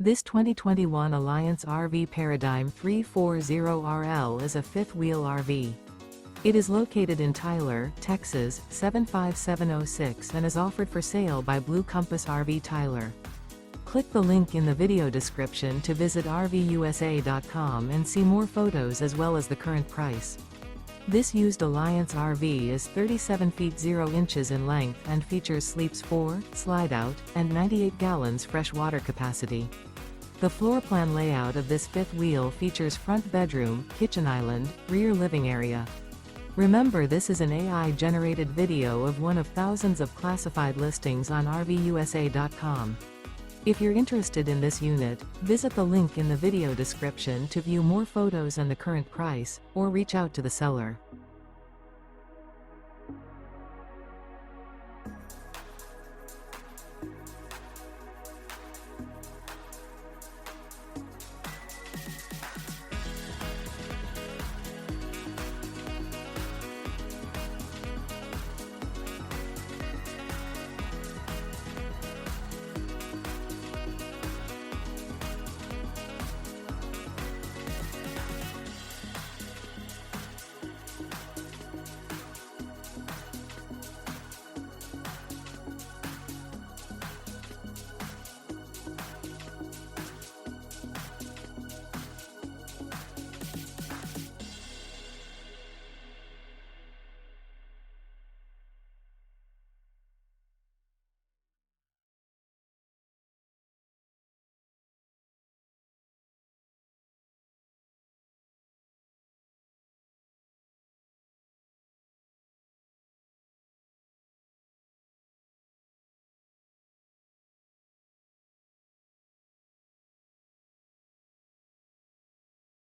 This 2021 Alliance RV Paradigm 340RL is a fifth-wheel RV. It is located in Tyler, Texas, 75706 and is offered for sale by Blue Compass RV Tyler. Click the link in the video description to visit RVUSA.com and see more photos as well as the current price. This used Alliance RV is 37 feet 0 inches in length and features sleeps 4, slide-out, and 98 gallons fresh water capacity. The floor plan layout of this fifth wheel features front bedroom, kitchen island, rear living area. Remember, this is an AI-generated video of one of thousands of classified listings on RVUSA.com. If you're interested in this unit, visit the link in the video description to view more photos and the current price, or reach out to the seller.